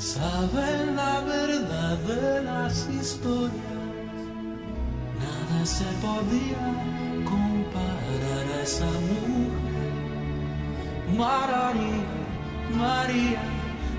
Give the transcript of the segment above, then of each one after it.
saben la verdad de las historias. Nada se podía comparar a esa mujer. Mararía, María,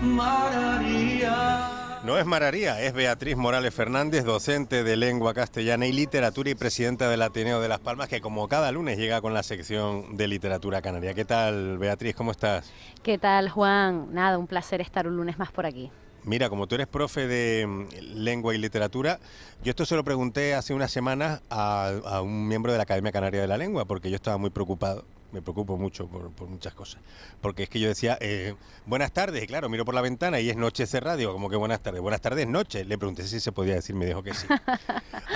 Mararía. No es Mararía, es Beatriz Morales Fernández, docente de lengua castellana y literatura y presidenta del Ateneo de Las Palmas, que como cada lunes llega con la sección de literatura canaria. ¿Qué tal, Beatriz? ¿Cómo estás? ¿Qué tal, Juan? Nada, un placer estar un lunes más por aquí. Mira, como tú eres profe de lengua y literatura, yo esto se lo pregunté hace unas semanas a un miembro de la Academia Canaria de la Lengua, porque yo estaba muy preocupado. Me preocupo mucho por muchas cosas. Porque es que yo decía, buenas tardes, y claro, miro por la ventana y es noche cerrada, digo, como que buenas tardes, noche. Le pregunté si se podía decir, me dijo que sí.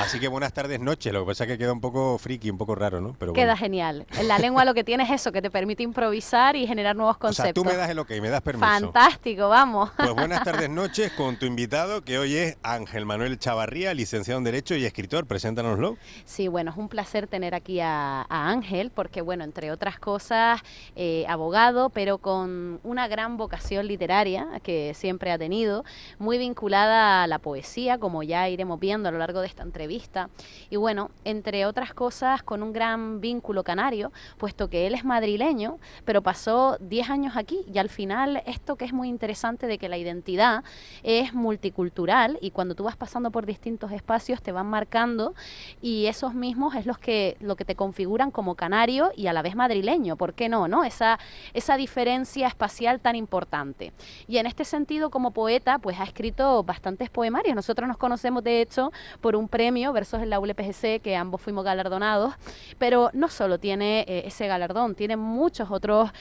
Así que buenas tardes, noche. Lo que pasa es que queda un poco friki, un poco raro, ¿no? Pero queda bueno. genial. En la lengua lo que tienes es eso, que te permite improvisar y generar nuevos conceptos. O sea, tú me das el ok, me das permiso. Fantástico, vamos. Pues buenas tardes, noches, con tu invitado, que hoy es Ángel Manuel Chavarría, licenciado en Derecho y escritor. Preséntanoslo. Sí, bueno, es un placer tener aquí a Ángel, porque bueno, entre otras cosas, abogado, pero con una gran vocación literaria que siempre ha tenido, muy vinculada a la poesía, como ya iremos viendo a lo largo de esta entrevista. Y bueno, entre otras cosas, con un gran vínculo canario, puesto que él es madrileño, pero pasó 10 años aquí, y al final esto que es muy interesante de que la identidad es multicultural, y cuando tú vas pasando por distintos espacios te van marcando, y esos mismos es lo que te configuran como canario y a la vez madrileño. ¿Por qué no? Esa diferencia espacial tan importante. Y en este sentido, como poeta, pues ha escrito bastantes poemarios. Nosotros nos conocemos, de hecho, por un premio, Versos en la ULPGC, que ambos fuimos galardonados, pero no solo tiene ese galardón, tiene muchas otras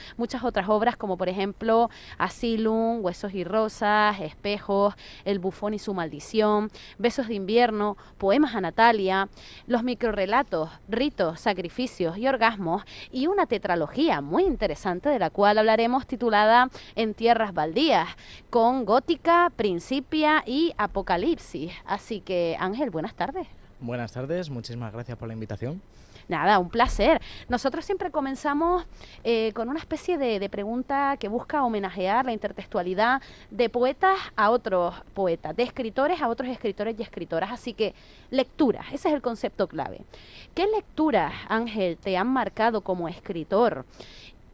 obras, como por ejemplo Asylum, Huesos y Rosas, Espejos, El bufón y su maldición, Besos de invierno, Poemas a Natalia, los microrrelatos, Ritos, Sacrificios y Orgasmos, y una tetralogía muy interesante de la cual hablaremos, titulada En tierras baldías, con Gótica, Principia y Apocalipsis. Así que, Ángel, buenas tardes. Buenas tardes, muchísimas gracias por la invitación. Nada, un placer. Nosotros siempre comenzamos con una especie de pregunta que busca homenajear la intertextualidad de poetas a otros poetas, de escritores a otros escritores y escritoras. Así que, lecturas, ese es el concepto clave. ¿Qué lecturas, Ángel, te han marcado como escritor?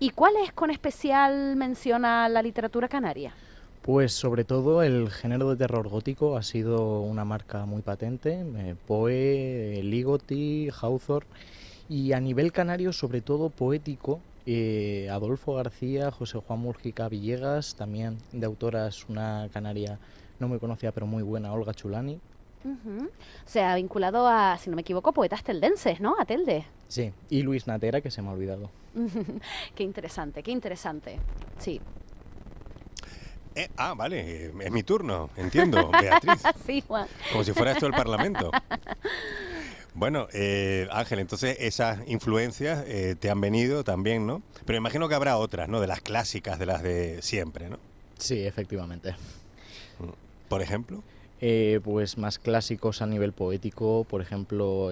¿Y cuáles con especial mención a la literatura canaria? Pues sobre todo el género de terror gótico ha sido una marca muy patente, Poe, Ligotti, Hawthorne, y a nivel canario, sobre todo poético, Adolfo García, José Juan Múrgica Villegas, también de autoras una canaria no muy conocida pero muy buena, Olga Chulani. O sea, vinculado a, si no me equivoco, poetas teldenses, ¿no? A Telde. Sí, y Luis Natera, que se me ha olvidado. Qué interesante, qué interesante. Sí. Vale, es mi turno, entiendo, Beatriz. Sí, Juan. Como si fuera esto el Parlamento. Bueno, Ángel, entonces esas influencias te han venido también, ¿no? Pero imagino que habrá otras, ¿no? De las clásicas, de las de siempre, ¿no? Sí, efectivamente. ¿Por ejemplo? Pues más clásicos a nivel poético, por ejemplo,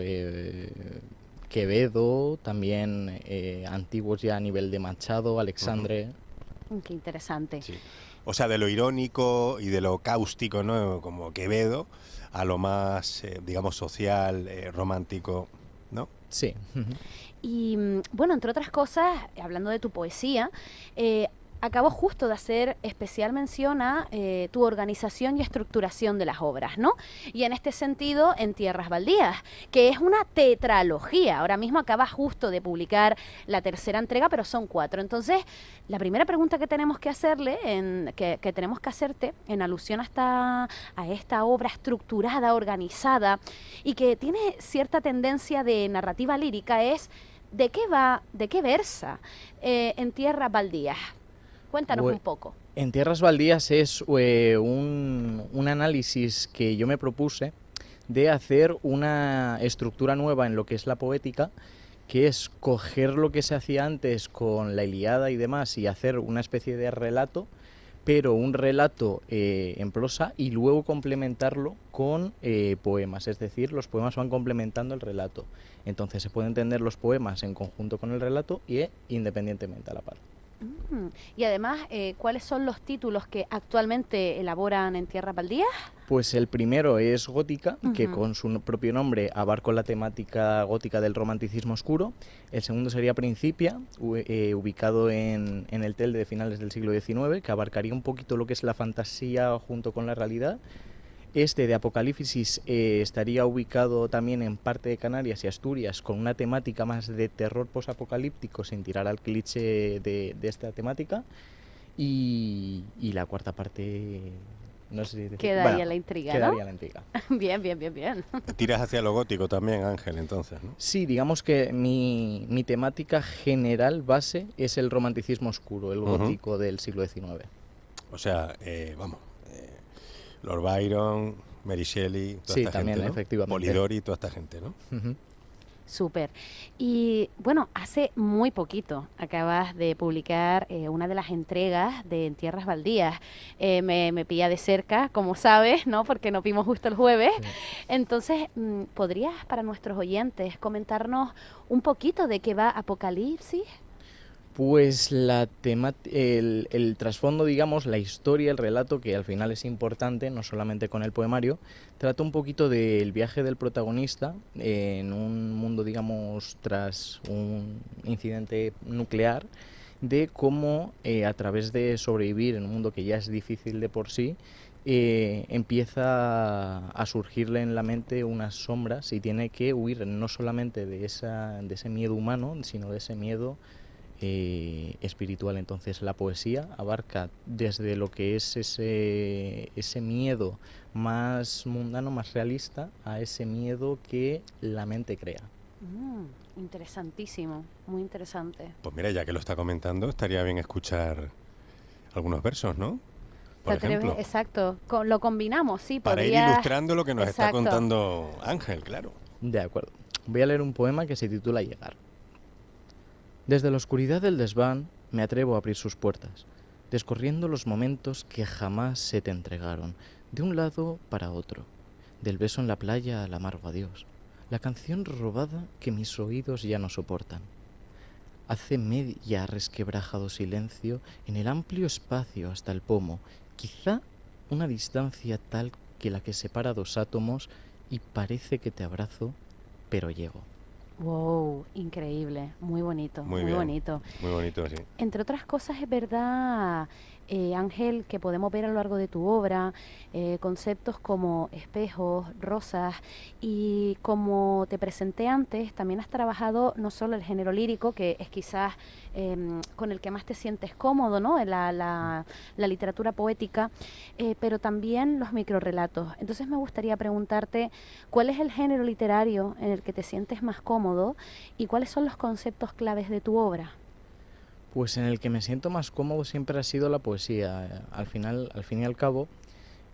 Quevedo, también antiguos ya a nivel de Machado, Alexandre. Qué interesante. Sí. O sea, de lo irónico y de lo cáustico, ¿no? Como Quevedo, a lo más, digamos, social, romántico, ¿no? Sí. Y bueno, entre otras cosas, hablando de tu poesía, acabo justo de hacer especial mención a tu organización y estructuración de las obras, ¿no? Y en este sentido, En tierras baldías, que es una tetralogía. Ahora mismo acabas justo de publicar la tercera entrega, pero son 4. Entonces, la primera pregunta que tenemos que hacerle, que tenemos que hacerte, en alusión a esta obra estructurada, organizada, y que tiene cierta tendencia de narrativa lírica, es ¿de qué va, de qué versa En tierras baldías? Cuéntanos un poco. En tierras baldías es un análisis que yo me propuse de hacer una estructura nueva en lo que es la poética, que es coger lo que se hacía antes con la Ilíada y demás y hacer una especie de relato, pero un relato en prosa, y luego complementarlo con poemas, es decir, los poemas van complementando el relato. Entonces se pueden entender los poemas en conjunto con el relato y independientemente a la par. Y además, ¿cuáles son los títulos que actualmente elaboran en Tierras Baldías? Pues el primero es Gótica, que Ujú. con su propio nombre abarca la temática gótica del romanticismo oscuro. El segundo sería Principia, ubicado en el Telde de finales del siglo XIX, que abarcaría un poquito lo que es la fantasía junto con la realidad. Este de Apocalipsis estaría ubicado también en parte de Canarias y Asturias, con una temática más de terror posapocalíptico, sin tirar al cliché de esta temática. Y la cuarta parte, no sé si decir, Quedaría bueno, la intriga, quedaría ¿no? la intriga. Bien, bien, bien, bien. Tiras hacia lo gótico también, Ángel, entonces, ¿no? Sí, digamos que mi temática general base es el romanticismo oscuro, el Ujú. gótico del siglo XIX. O sea, vamos, Lord Byron, Mary Shelley, toda Sí, esta también, gente, ¿no? efectivamente. Polidori, toda esta gente, ¿no? Ujú. Súper. Y bueno, hace muy poquito acabas de publicar una de las entregas de En Tierras Baldías. Me pilla de cerca, como sabes, ¿no? Porque nos vimos justo el jueves. Sí. Entonces, ¿podrías para nuestros oyentes comentarnos un poquito de qué va Apocalipsis? Pues el trasfondo, digamos, la historia, el relato, que al final es importante, no solamente con el poemario, trata un poquito del viaje del protagonista en un mundo, digamos, tras un incidente nuclear, de cómo a través de sobrevivir en un mundo que ya es difícil de por sí, empieza a surgirle en la mente unas sombras y tiene que huir no solamente de ese miedo humano, sino de ese miedo espiritual. Entonces la poesía abarca desde lo que es ese miedo más mundano, más realista, a ese miedo que la mente crea. Interesantísimo, muy interesante. Pues mira, ya que lo está comentando, estaría bien escuchar algunos versos, ¿no? ¿Te Por atreves? ejemplo, Exacto. Lo combinamos, sí, para ir podrías... ilustrando lo que nos está Exacto. contando Ángel, claro. De acuerdo. Voy a leer un poema que se titula Llegar. Desde la oscuridad del desván me atrevo a abrir sus puertas, descorriendo los momentos que jamás se te entregaron, de un lado para otro, del beso en la playa al amargo adiós, la canción robada que mis oídos ya no soportan. Hace media resquebrajado silencio en el amplio espacio hasta el pomo, quizá una distancia tal que la que separa dos átomos, y parece que te abrazo, pero llego. Wow, increíble, muy bonito, Muy muy bien. bonito. Muy bonito, sí. Entre otras cosas, es verdad, Ángel, que podemos ver a lo largo de tu obra conceptos como espejos, rosas, y como te presenté antes, también has trabajado no solo el género lírico, que es quizás con el que más te sientes cómodo, ¿no? En la literatura poética, pero también los microrrelatos. Entonces me gustaría preguntarte, ¿cuál es el género literario en el que te sientes más cómodo y cuáles son los conceptos claves de tu obra? Pues en el que me siento más cómodo siempre ha sido la poesía. Al fin y al cabo,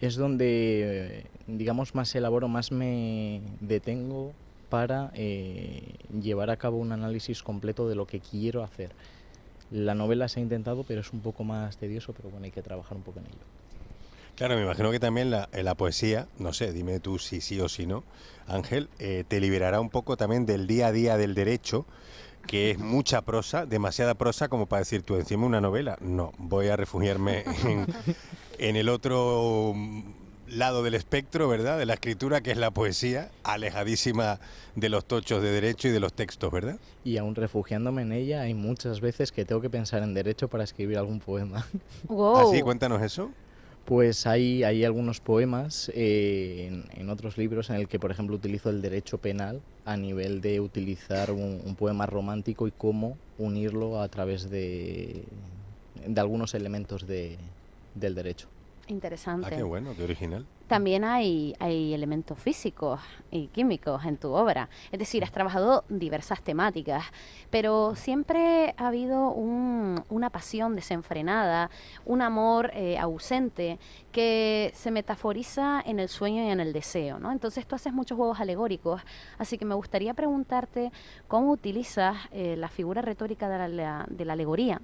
es donde, digamos, más elaboro, más me detengo para llevar a cabo un análisis completo de lo que quiero hacer. La novela se ha intentado, pero es un poco más tedioso, pero bueno, hay que trabajar un poco en ello. Claro, me imagino que también la poesía, no sé, dime tú si sí o si no, Ángel, te liberará un poco también del día a día del derecho, que es mucha prosa, demasiada prosa como para decir tú encima una novela. No, voy a refugiarme en el otro lado del espectro, ¿verdad? De la escritura, que es la poesía, alejadísima de los tochos de derecho y de los textos, ¿verdad? Y aún refugiándome en ella, hay muchas veces que tengo que pensar en derecho para escribir algún poema. Wow. Así, cuéntanos eso. Pues hay algunos poemas en otros libros en el que, por ejemplo, utilizo el derecho penal a nivel de utilizar un poema romántico y cómo unirlo a través de algunos elementos del derecho. Interesante. Ah, qué bueno, qué original. También hay elementos físicos y químicos en tu obra. Es decir, has trabajado diversas temáticas, pero siempre ha habido una pasión desenfrenada, un amor ausente que se metaforiza en el sueño y en el deseo, ¿no? Entonces tú haces muchos juegos alegóricos, así que me gustaría preguntarte cómo utilizas la figura retórica de la alegoría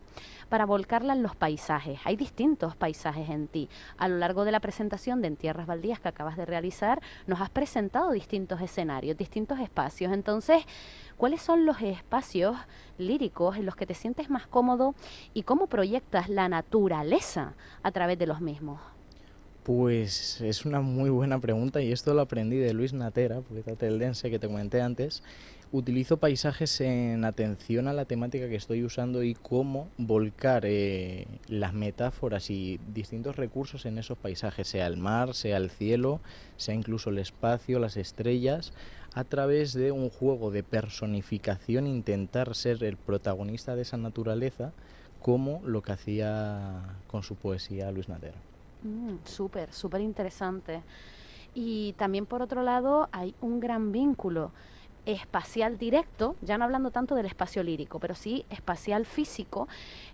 para volcarla en los paisajes. Hay distintos paisajes en ti. A lo largo de la presentación de En Tierras Baldías que acabas de realizar, nos has presentado distintos escenarios, distintos espacios. Entonces, ¿cuáles son los espacios líricos en los que te sientes más cómodo y cómo proyectas la naturaleza a través de los mismos? Pues es una muy buena pregunta y esto lo aprendí de Luis Natera, poeta teldense que te comenté antes. Utilizo paisajes en atención a la temática que estoy usando y cómo volcar las metáforas y distintos recursos en esos paisajes, sea el mar, sea el cielo, sea incluso el espacio, las estrellas, a través de un juego de personificación, intentar ser el protagonista de esa naturaleza, como lo que hacía con su poesía Luis Natera. Súper, súper interesante. Y también por otro lado hay un gran vínculo espacial directo, ya no hablando tanto del espacio lírico, pero sí espacial físico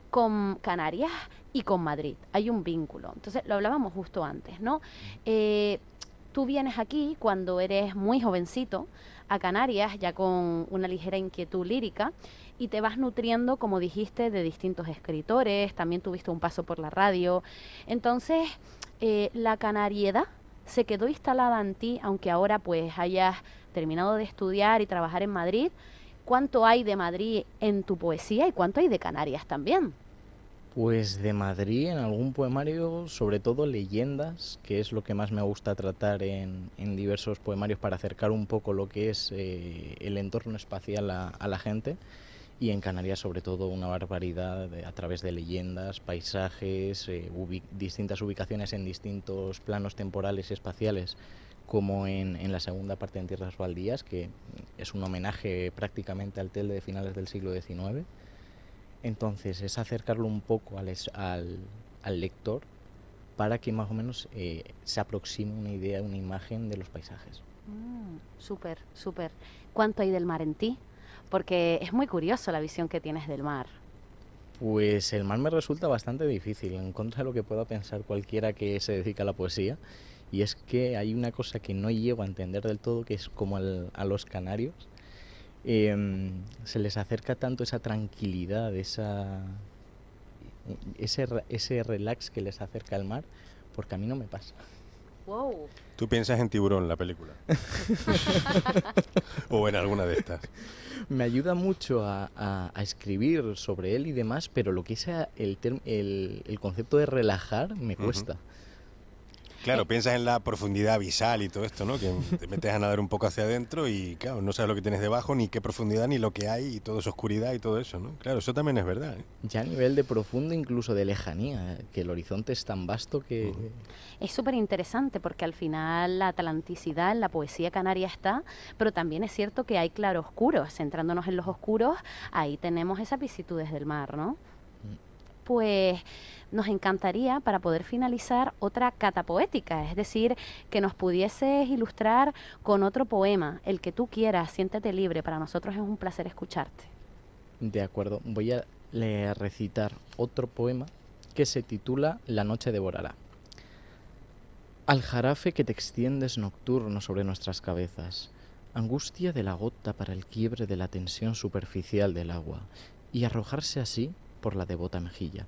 con Canarias y con Madrid. Hay un vínculo. Entonces, lo hablábamos justo antes, ¿no? Tú vienes aquí cuando eres muy jovencito a Canarias, ya con una ligera inquietud lírica, y te vas nutriendo, como dijiste, de distintos escritores, también tuviste un paso por la radio. Entonces, la canariedad se quedó instalada en ti, aunque ahora pues hayas terminado de estudiar y trabajar en Madrid. ¿Cuánto hay de Madrid en tu poesía y cuánto hay de Canarias también? Pues de Madrid, en algún poemario, sobre todo leyendas, que es lo que más me gusta tratar en diversos poemarios para acercar un poco lo que es el entorno espacial a la gente. Y en Canarias, sobre todo, una barbaridad a través de leyendas, paisajes, distintas ubicaciones en distintos planos temporales y espaciales, como en la segunda parte de Tierras Baldías, que es un homenaje prácticamente al Telde de finales del siglo XIX. Entonces, es acercarlo un poco al lector para que más o menos se aproxime una idea, una imagen de los paisajes. Súper, súper. ¿Cuánto hay del mar en ti? Porque es muy curioso la visión que tienes del mar. Pues el mar me resulta bastante difícil, en contra de lo que pueda pensar cualquiera que se dedica a la poesía, y es que hay una cosa que no llego a entender del todo, que es como a los canarios, se les acerca tanto esa tranquilidad, ese relax que les acerca al mar, porque a mí no me pasa. Wow. ¿Tú piensas en Tiburón, la película? ¿O en alguna de estas? Me ayuda mucho a escribir sobre él y demás, pero lo que es el concepto de relajar me cuesta. Claro, piensas en la profundidad abisal y todo esto, ¿no? Que te metes a nadar un poco hacia adentro y, claro, no sabes lo que tienes debajo, ni qué profundidad, ni lo que hay, y todo es oscuridad y todo eso, ¿no? Claro, eso también es verdad, ¿eh? Ya a nivel de profundo, incluso de lejanía, que el horizonte es tan vasto que... Es súper interesante porque al final la atlanticidad en la poesía canaria está, pero también es cierto que hay claroscuros. Centrándonos en los oscuros, ahí tenemos esas vicisitudes del mar, ¿no? Pues nos encantaría, para poder finalizar, otra cata poética, es decir, que nos pudieses ilustrar con otro poema, el que tú quieras, siéntete libre, para nosotros es un placer escucharte. De acuerdo, voy a recitar otro poema que se titula La noche devorará. Al jarafe que te extiendes nocturno sobre nuestras cabezas, angustia de la gota para el quiebre de la tensión superficial del agua, y arrojarse así por la devota mejilla.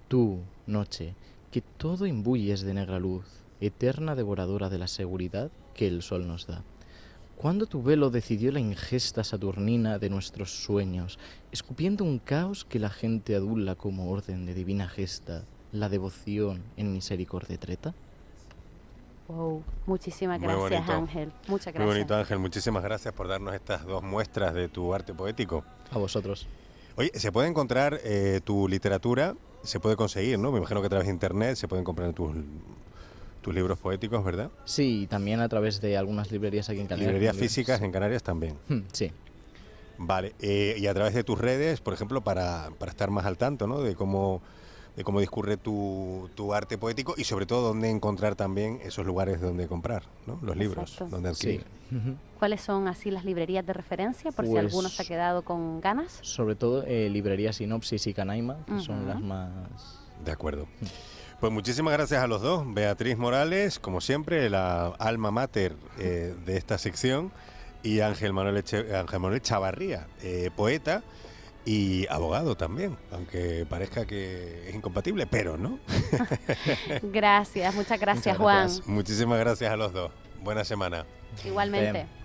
Tú, noche, que todo imbuyes de negra luz, eterna devoradora de la seguridad que el sol nos da. ¿Cuándo tu velo decidió la ingesta saturnina de nuestros sueños, escupiendo un caos que la gente adula como orden de divina gesta, la devoción en misericordia treta? Wow, muchísimas Muy gracias, bonito. Ángel. Muchas gracias. Muy bonito, Ángel. Muchísimas gracias por darnos estas dos muestras de tu arte poético. A vosotros. Oye, ¿se puede encontrar tu literatura? Se puede conseguir, ¿no? Me imagino que a través de internet se pueden comprar tus libros poéticos, ¿verdad? Sí, también a través de algunas librerías aquí en Canarias. Librerías físicas en Canarias también. Sí. Vale, y a través de tus redes, por ejemplo, para estar más al tanto, ¿no? De cómo discurre tu arte poético y sobre todo dónde encontrar también esos lugares donde comprar, ¿no? Los libros, Exacto. donde adquirir. Sí. ¿Cuáles son así las librerías de referencia, por si Pues, alguno se ha quedado con ganas? Sobre todo librería Sinopsis y Canaima, que son las más... De acuerdo. Pues muchísimas gracias a los dos. Beatriz Morales, como siempre, la alma mater de esta sección, y Ángel Manuel Chavarría, poeta, y abogado también, aunque parezca que es incompatible, pero no. Gracias, muchas gracias, Muchas Juan. gracias. Muchísimas gracias a los dos. Buena semana. Igualmente.